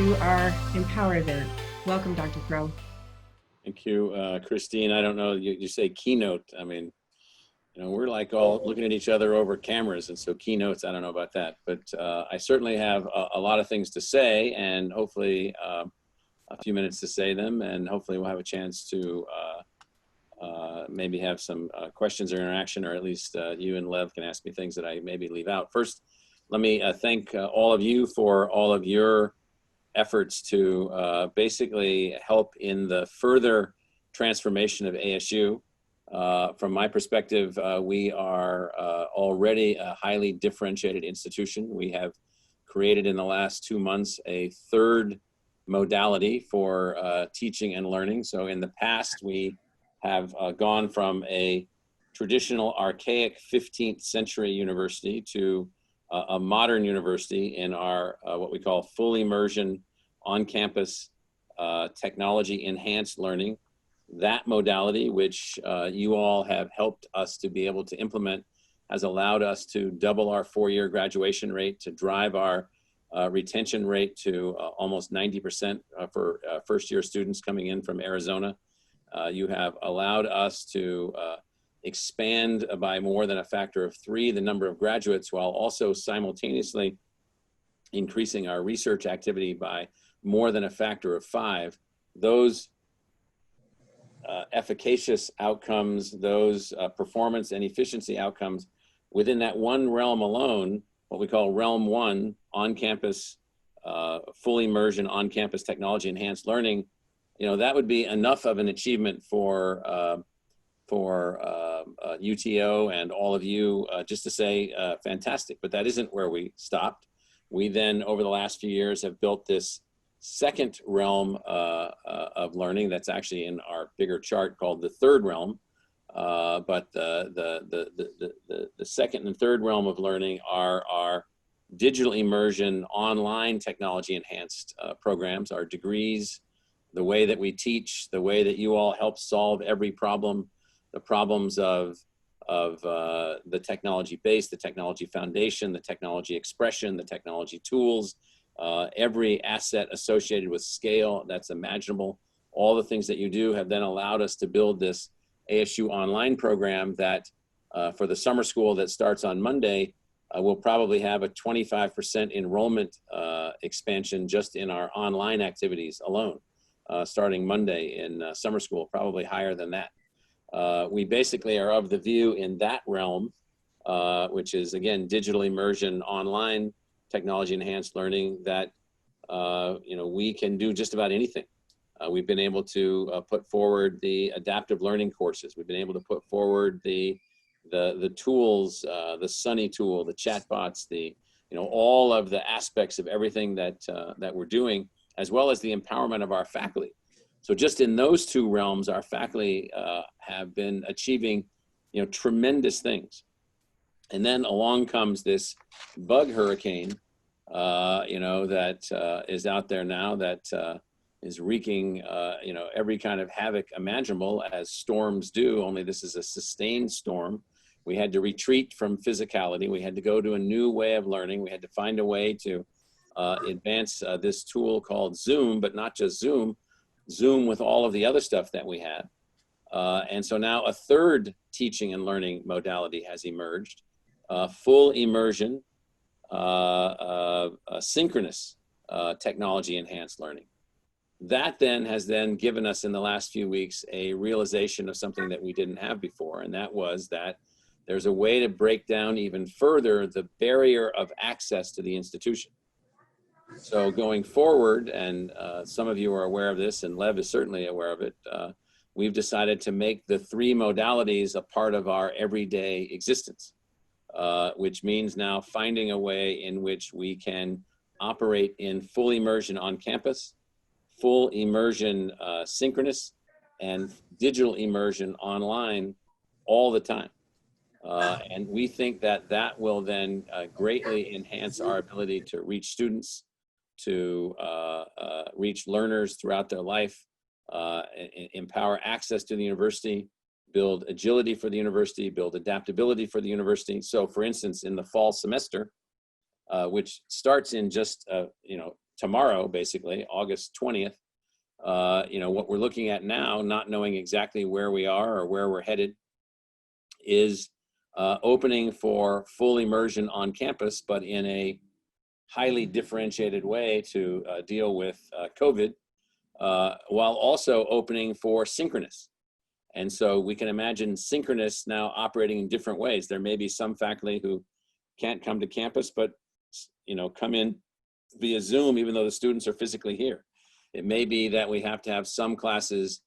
to our Empower event. Welcome, Dr. Crow. Thank you, Christine. I don't know, you say keynote. I mean, we're like all looking at each other over cameras, and so keynotes, I don't know about that. But I certainly have a lot of things to say, and hopefully a few minutes to say them, and hopefully we'll have a chance to maybe have some questions or interaction, or at least you and Lev can ask me things that I maybe leave out. First, let me thank all of you for all of your efforts to basically help in the further transformation of ASU. From my perspective, we are already a highly differentiated institution. We have created in the last 2 months a third modality for teaching and learning. So in the past, we have gone from a traditional archaic 15th century university to a modern university in our what we call full immersion on-campus technology enhanced learning. That modality, which you all have helped us to be able to implement, has allowed us to double our 4-year graduation rate, to drive our retention rate to almost 90% for first-year students coming in from Arizona. You have allowed us to expand by more than a factor of 3 the number of graduates, while also simultaneously increasing our research activity by more than a factor of 5. Those efficacious outcomes, those performance and efficiency outcomes within that one realm alone, what we call realm 1, on-campus, full immersion, on-campus technology enhanced learning, that would be enough of an achievement for UTO and all of you just to say fantastic. But that isn't where we stopped. We then, over the last few years, have built this second realm of learning that's actually in our bigger chart called the third realm. But the second and third realm of learning are our digital immersion, online technology enhanced programs, our degrees, the way that we teach, the way that you all help solve every problem, the problems of the technology base, the technology foundation, the technology expression, the technology tools, every asset associated with scale that's imaginable. All the things that you do have then allowed us to build this ASU online program that for the summer school that starts on Monday, we'll probably have a 25% enrollment expansion just in our online activities alone, starting Monday in summer school, probably higher than that. We basically are of the view in that realm, which is again, digital immersion, online technology enhanced learning, that we can do just about anything. We've been able to put forward the adaptive learning courses. We've been able to put forward the tools, the Sunny tool, the chatbots, all of the aspects of everything that we're doing, as well as the empowerment of our faculty. So just in those two realms, our faculty have been achieving, tremendous things. And then along comes this bug hurricane, that is out there now, that is wreaking, every kind of havoc imaginable, as storms do, only this is a sustained storm. We had to retreat from physicality. We had to go to a new way of learning. We had to find a way to advance this tool called Zoom, but not just Zoom with all of the other stuff that we had. And so now a third teaching and learning modality has emerged, full immersion, synchronous technology enhanced learning. That then has given us in the last few weeks a realization of something that we didn't have before, and that was that there's a way to break down even further the barrier of access to the institution. So going forward, and some of you are aware of this, and Lev is certainly aware of it, we've decided to make the 3 modalities a part of our everyday existence, which means now finding a way in which we can operate in full immersion on campus, full immersion synchronous, and digital immersion online all the time. And we think that that will then greatly enhance our ability to reach students, to reach learners throughout their life, empower access to the university, build agility for the university, build adaptability for the university. So for instance, in the fall semester, which starts in just tomorrow, basically, August 20th, what we're looking at now, not knowing exactly where we are or where we're headed, is opening for full immersion on campus, but in a highly differentiated way to deal with COVID, while also opening for synchronous. And so we can imagine synchronous now operating in different ways. There may be some faculty who can't come to campus, but come in via Zoom, even though the students are physically here. It may be that we have to have some classes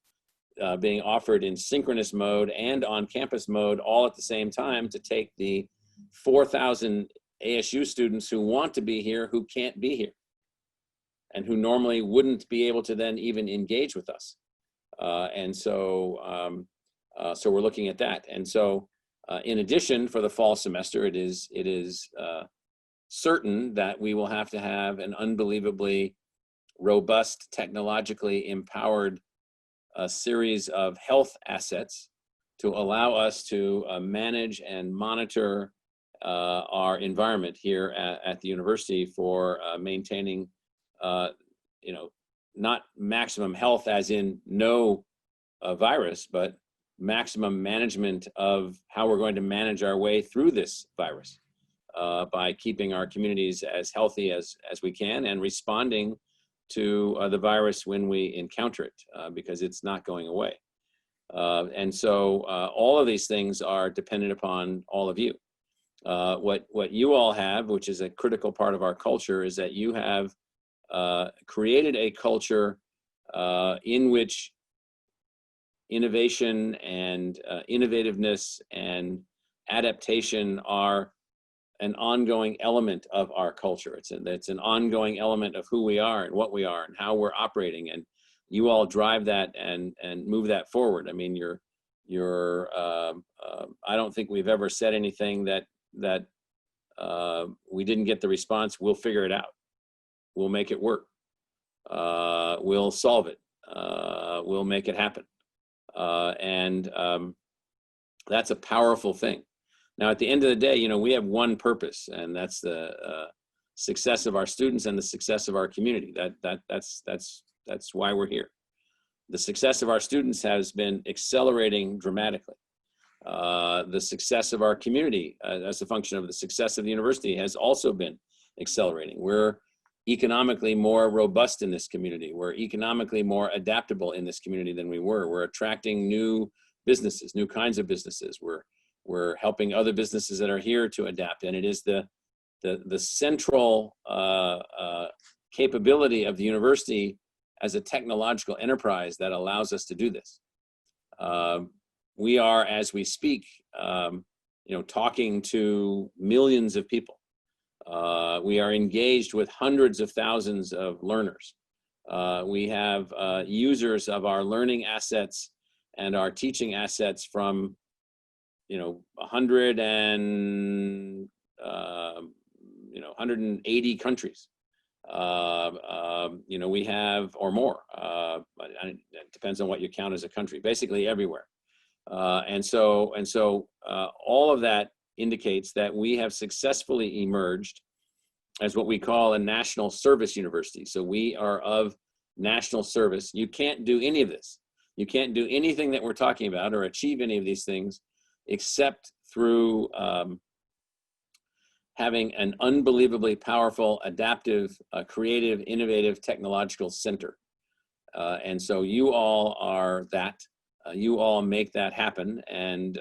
being offered in synchronous mode and on campus mode all at the same time to take the 4,000 ASU students who want to be here, who can't be here, and who normally wouldn't be able to then even engage with us. So we're looking at that. And so in addition, for the fall semester, it is certain that we will have to have an unbelievably robust, technologically empowered series of health assets to allow us to manage and monitor our environment here at the university for maintaining, not maximum health as in no virus, but maximum management of how we're going to manage our way through this virus by keeping our communities as healthy as we can and responding to the virus when we encounter it, because it's not going away. And so all of these things are dependent upon all of you. What you all have, which is a critical part of our culture, is that you have created a culture in which innovation and innovativeness and adaptation are an ongoing element of our culture. It's an ongoing element of who we are and what we are and how we're operating. And you all drive that and move that forward. I mean, I don't think we've ever said anything that we didn't get the response. We'll figure it out. We'll make it work. We'll solve it. We'll make it happen. And that's a powerful thing. Now, at the end of the day, we have one purpose, and that's the success of our students and the success of our community. That's why we're here. The success of our students has been accelerating dramatically. The success of our community, as a function of the success of the university, has also been accelerating. We're economically more robust in this community. We're economically more adaptable in this community than we were. We're attracting new businesses, new kinds of businesses. We're helping other businesses that are here to adapt. And it is the central capability of the university as a technological enterprise that allows us to do this. We are, as we speak, talking to millions of people. We are engaged with hundreds of thousands of learners. We have users of our learning assets and our teaching assets from 180 countries. We have, or more, it depends on what you count as a country, basically everywhere. And so all of that indicates that we have successfully emerged as what we call a national service university. So we are of national service. You can't do any of this. You can't do anything that we're talking about or achieve any of these things except through having an unbelievably powerful, adaptive, creative, innovative, technological center. And so you all are that. You all make that happen. And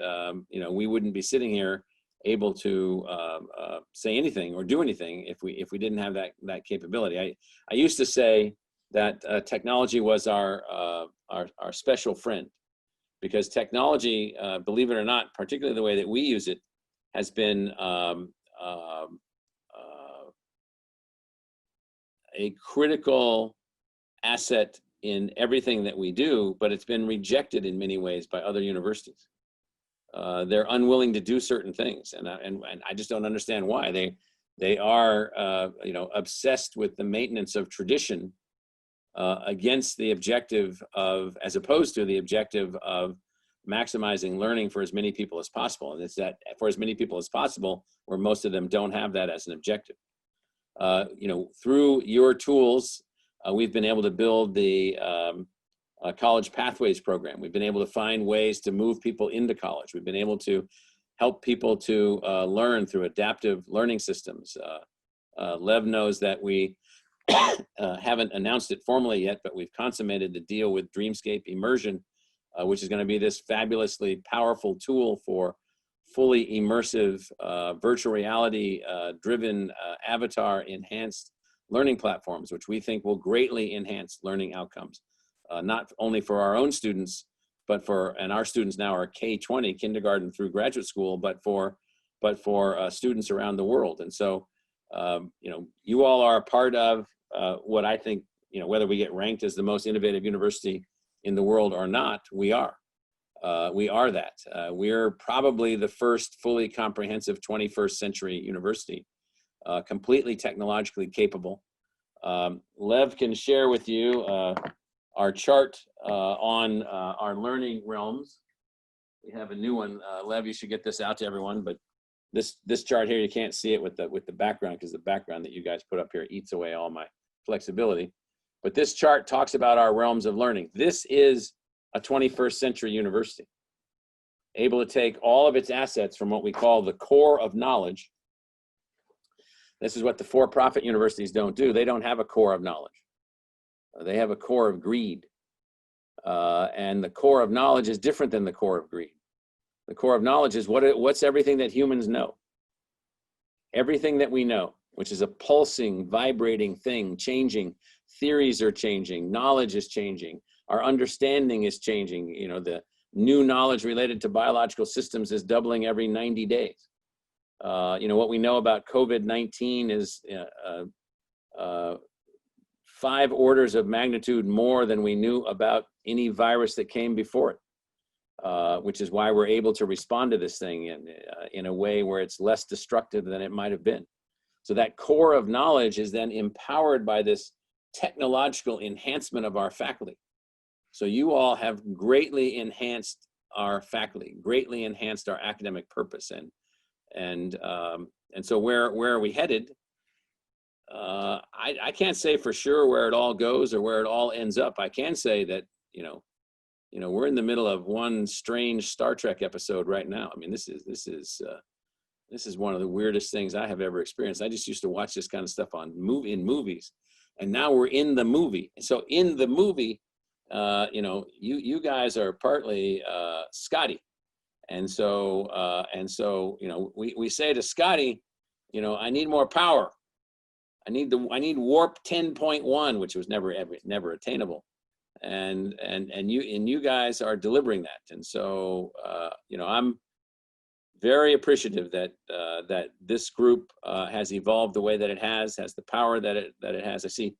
we wouldn't be sitting here able to say anything or do anything if we didn't have that capability. I used to say that technology was our special friend, because technology, believe it or not, particularly the way that we use it, has been a critical asset in everything that we do, but it's been rejected in many ways by other universities. They're unwilling to do certain things, and I just don't understand why. They are obsessed with the maintenance of tradition against the objective of, as opposed to the objective of maximizing learning for as many people as possible. And it's that for as many people as possible, where most of them don't have that as an objective. through your tools, we've been able to build the College Pathways program. We've been able to find ways to move people into college. We've been able to help people to learn through adaptive learning systems. Lev knows that we haven't announced it formally yet, but we've consummated the deal with Dreamscape Immersion, which is going to be this fabulously powerful tool for fully immersive, virtual reality driven avatar enhanced learning platforms, which we think will greatly enhance learning outcomes, not only for our own students, and our students now are K-20, kindergarten through graduate school, but for students around the world. And so, you all are a part of what I think, whether we get ranked as the most innovative university in the world or not, we are. We are that. We're probably the first fully comprehensive 21st century university, completely technologically capable. Lev can share with you our chart on our learning realms. We have a new one. Lev, you should get this out to everyone, but this chart here, you can't see it with the background, because the background that you guys put up here eats away all my flexibility. But this chart talks about our realms of learning. This is a 21st century university, able to take all of its assets from what we call the core of knowledge. This is what the for-profit universities don't do. They don't have a core of knowledge. They have a core of greed. And the core of knowledge is different than the core of greed. The core of knowledge is what's everything that humans know. Everything that we know, which is a pulsing, vibrating thing, changing. Theories are changing. Knowledge is changing. Our understanding is changing. The new knowledge related to biological systems is doubling every 90 days. What we know about COVID-19 is 5 orders of magnitude more than we knew about any virus that came before it, which is why we're able to respond to this thing in a way where it's less destructive than it might have been. So that core of knowledge is then empowered by this technological enhancement of our faculty. So you all have greatly enhanced our faculty, greatly enhanced our academic purpose, and so where are we headed? I can't say for sure where it all goes or where it all ends up. I can say that we're in the middle of one strange Star Trek episode right now. I mean, this is one of the weirdest things I have ever experienced. I just used to watch this kind of stuff in movies, and now we're in the movie. So in the movie, you guys are partly Scotty, and so we say to Scotty, I need more power. I need warp 10.1, which was never attainable, and you guys are delivering that. And so I'm very appreciative that this group has evolved the way that it has the power that it has. I see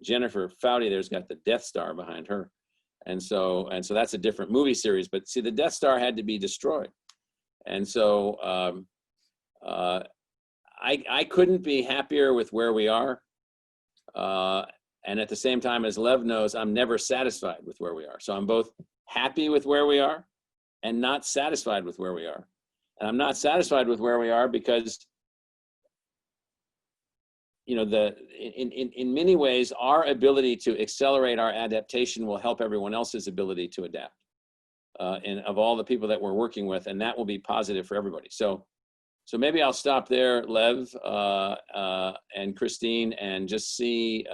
Jennifer Foudy there's got the Death Star behind her, and so that's a different movie series. But see, the Death Star had to be destroyed, and so I couldn't be happier with where we are. And at the same time, as Lev knows, I'm never satisfied with where we are. So I'm both happy with where we are and not satisfied with where we are. And I'm not satisfied with where we are because, in many ways, our ability to accelerate our adaptation will help everyone else's ability to adapt, and of all the people that we're working with, and that will be positive for everybody. So maybe I'll stop there, Lev and Christine, and just see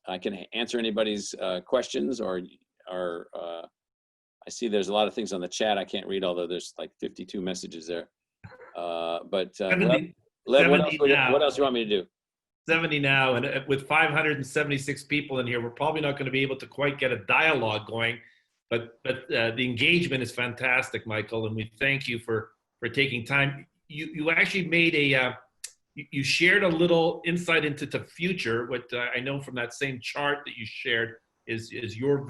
I can answer anybody's questions, or I see there's a lot of things on the chat I can't read, although there's like 52 messages there. But 70, Lev, 70 what else do you want me to do? 70 now, and with 576 people in here, we're probably not going to be able to quite get a dialogue going, but the engagement is fantastic, Michael, and we thank you for taking time. You actually made you shared a little insight into the future. What I know from that same chart that you shared is your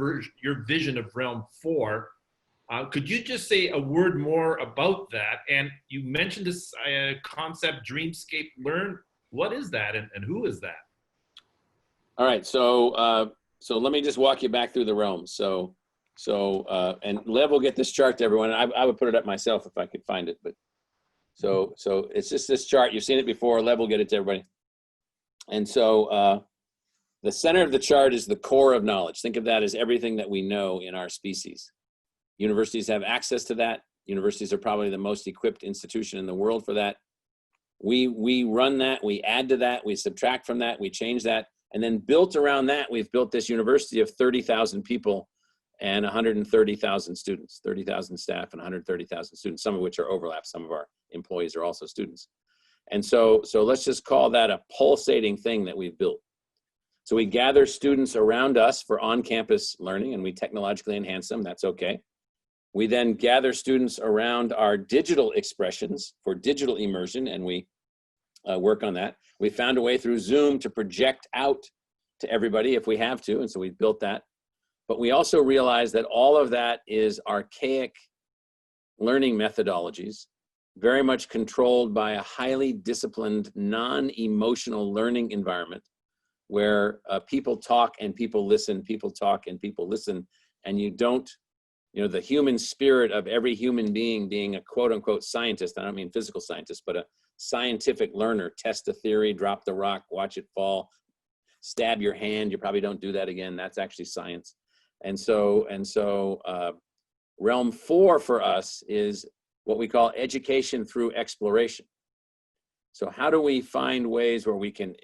vision of Realm 4. Could you just say a word more about that? And you mentioned this concept, Dreamscape Learn. What is that, and who is that? All right, so let me just walk you back through the realms. And Lev will get this chart to everyone. I would put it up myself if I could find it, but so it's just this chart. You've seen it before. Lev will get it to everybody. And so the center of the chart is the core of knowledge. Think of that as everything that we know in our species. Universities have access to that. Universities are probably the most equipped institution in the world for that. We run that, we add to that, we subtract from that, we change that. And then built around that, we've built this university of 30,000 people and 130,000 students, 30,000 staff and 130,000 students, some of which are overlaps. Some of our employees are also students. And so let's just call that a pulsating thing that we've built. So we gather students around us for on-campus learning, and we technologically enhance them. That's okay. We then gather students around our digital expressions for digital immersion, and we work on that. We found a way through Zoom to project out to everybody if we have to, and so we built that. But we also realized that all of that is archaic learning methodologies, very much controlled by a highly disciplined, non-emotional learning environment where people talk and people listen, people talk and people listen, and you don't, the human spirit of every human being a quote unquote scientist, I don't mean physical scientist, but a scientific learner, test a theory, drop the rock, watch it fall, stab your hand, you probably don't do that again, that's actually science. And so realm 4 for us is what we call education through exploration. So how do we find ways where we can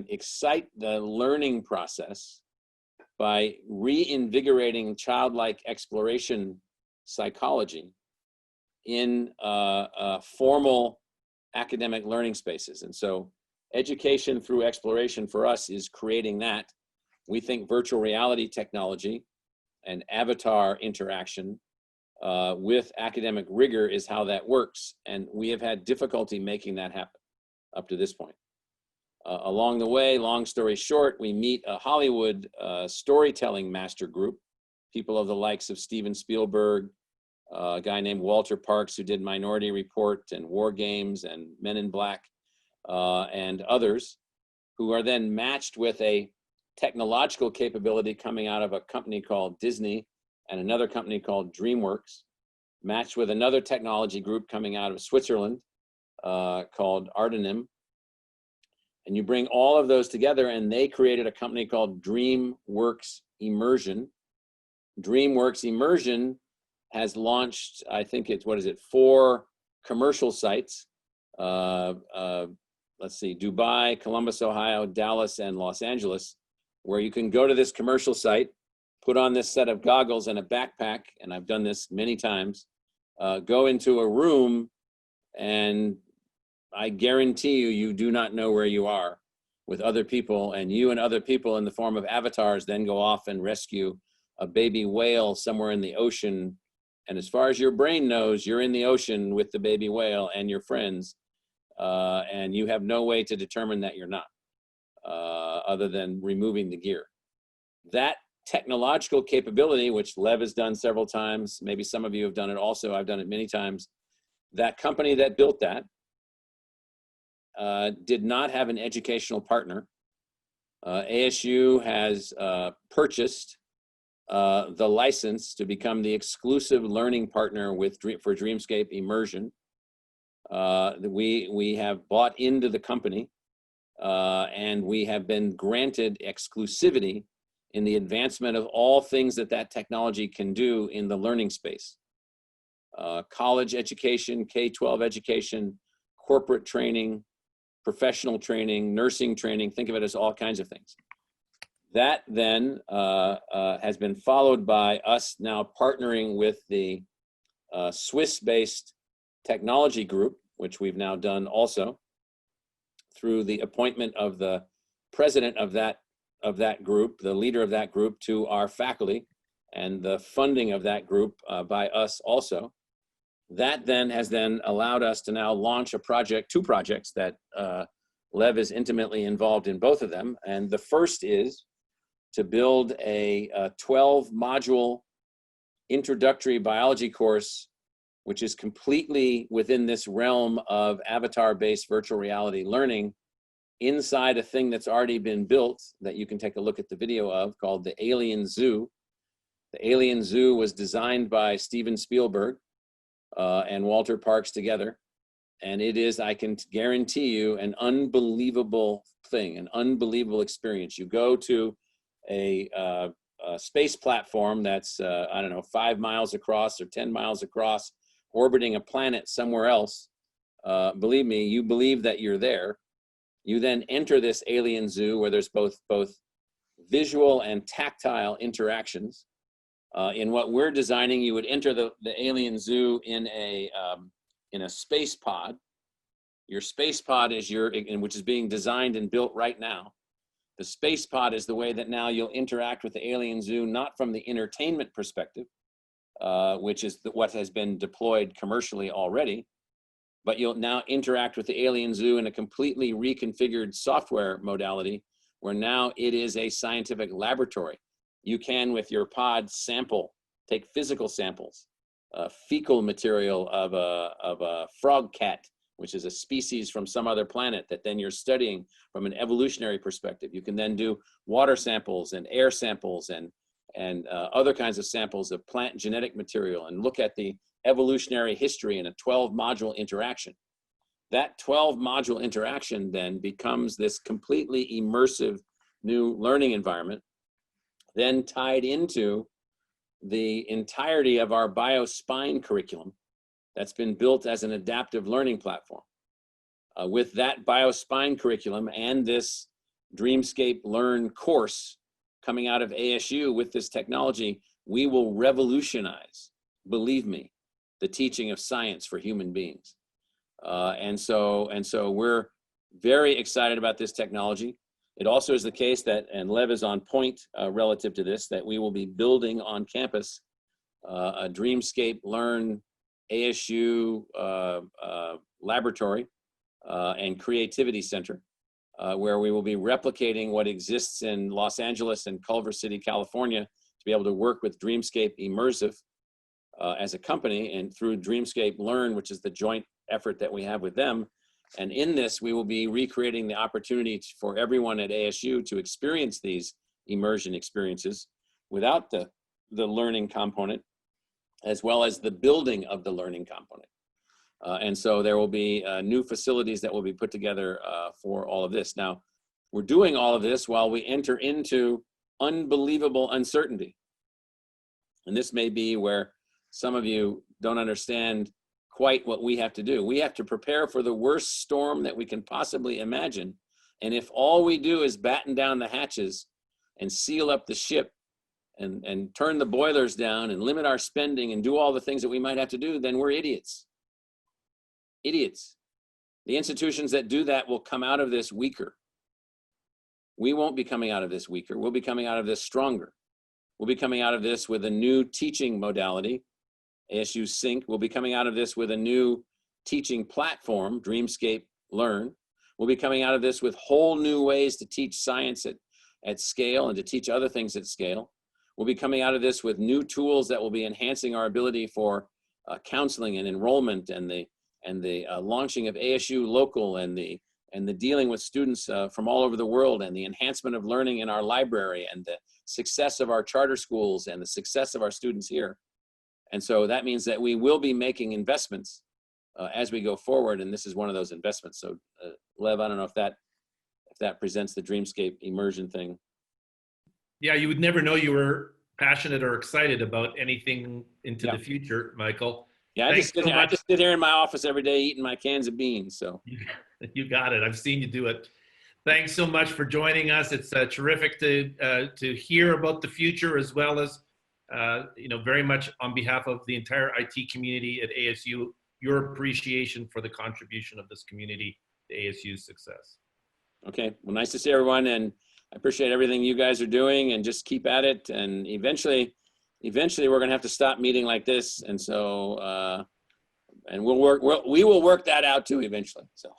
excite the learning process by reinvigorating childlike exploration psychology in formal academic learning spaces? And so education through exploration for us is creating that. We think virtual reality technology and avatar interaction with academic rigor is how that works. And we have had difficulty making that happen up to this point. Along the way, long story short, we meet a Hollywood storytelling master group, people of the likes of Steven Spielberg, a guy named Walter Parks who did Minority Report and War Games and Men in Black, and others, who are then matched with a technological capability coming out of a company called Disney and another company called DreamWorks, matched with another technology group coming out of Switzerland called Ardenim. And you bring all of those together, and they created a company called DreamWorks Immersion. DreamWorks Immersion has launched, I think it's, 4 commercial sites. Let's see, Dubai, Columbus, Ohio, Dallas, and Los Angeles, where you can go to this commercial site, put on this set of goggles and a backpack, and I've done this many times, go into a room, and I guarantee you do not know where you are with other people, and you and other people in the form of avatars then go off and rescue a baby whale somewhere in the ocean. And as far as your brain knows, you're in the ocean with the baby whale and your friends, and you have no way to determine that you're not, other than removing the gear. That technological capability, which Lev has done several times, maybe some of you have done it also, I've done it many times, that company that built that did not have an educational partner. ASU has purchased the license to become the exclusive learning partner for Dreamscape Immersion. We have bought into the company, and we have been granted exclusivity in the advancement of all things that technology can do in the learning space. College education, K-12 education, corporate training, professional training, nursing training, think of it as all kinds of things. That then has been followed by us now partnering with the Swiss-based technology group, which we've now done also through the appointment of the president of that group, the leader of that group, to our faculty, and the funding of that group by us also. That then has allowed us to now launch two projects that Lev is intimately involved in, both of them. And the first is to build a 12-module introductory biology course, which is completely within this realm of avatar-based virtual reality learning inside a thing that's already been built that you can take a look at the video of, called the Alien Zoo. The Alien Zoo was designed by Steven Spielberg and Walter Parks together. And it is, I can guarantee you, an unbelievable thing, an unbelievable experience. You go to a space platform that's, I don't know, 5 miles across or 10 miles across, orbiting a planet somewhere else. Believe me, you believe that you're there. You then enter this alien zoo where there's both visual and tactile interactions. In what we're designing, you would enter the alien zoo in a space pod. Your space pod is which is being designed and built right now. The space pod is the way that now you'll interact with the alien zoo, not from the entertainment perspective, which is what has been deployed commercially already, but you'll now interact with the alien zoo in a completely reconfigured software modality, where now it is a scientific laboratory. You can, with your pod, take physical samples, fecal material of a frog cat, which is a species from some other planet that then you're studying from an evolutionary perspective. You can then do water samples and air samples and other kinds of samples of plant genetic material and look at the evolutionary history in a 12-module interaction. That 12-module interaction then becomes this completely immersive new learning environment, then tied into the entirety of our BioSpine curriculum that's been built as an adaptive learning platform. With that BioSpine curriculum and this Dreamscape Learn course coming out of ASU with this technology, we will revolutionize, believe me, the teaching of science for human beings. And so we're very excited about this technology. It also is the case that, and Lev is on point relative to this, that we will be building on campus a Dreamscape Learn ASU laboratory and creativity center, where we will be replicating what exists in Los Angeles and Culver City, California, to be able to work with Dreamscape Immersive as a company, and through Dreamscape Learn, which is the joint effort that we have with them. And in this, we will be recreating the opportunity for everyone at ASU to experience these immersion experiences without the learning component, as well as the building of the learning component. And so there will be new facilities that will be put together for all of this. Now, we're doing all of this while we enter into unbelievable uncertainty. And this may be where some of you don't understand quite what we have to do. We have to prepare for the worst storm that we can possibly imagine. And if all we do is batten down the hatches and seal up the ship and turn the boilers down and limit our spending and do all the things that we might have to do, then we're idiots. Idiots. The institutions that do that will come out of this weaker. We won't be coming out of this weaker. We'll be coming out of this stronger. We'll be coming out of this with a new teaching modality, ASU Sync. We'll be coming out of this with a new teaching platform, Dreamscape Learn. We'll be coming out of this with whole new ways to teach science at scale and to teach other things at scale. We'll be coming out of this with new tools that will be enhancing our ability for counseling and enrollment and the launching of ASU Local and the dealing with students from all over the world and the enhancement of learning in our library and the success of our charter schools and the success of our students here. And so that means that we will be making investments as we go forward, and this is one of those investments. So Lev, I don't know if that presents the Dreamscape immersion thing. Yeah, you would never know you were passionate or excited about anything into the future, Michael. Yeah, I just sit here in my office every day eating my cans of beans. So you got it. I've seen you do it. Thanks so much for joining us. It's terrific to hear about the future, as well as very much on behalf of the entire IT community at ASU, your appreciation for the contribution of this community to ASU's success. Okay, well, nice to see everyone, and I appreciate everything you guys are doing, and just keep at it. And eventually we're going to have to stop meeting like this, and so and we will work that out too eventually. So.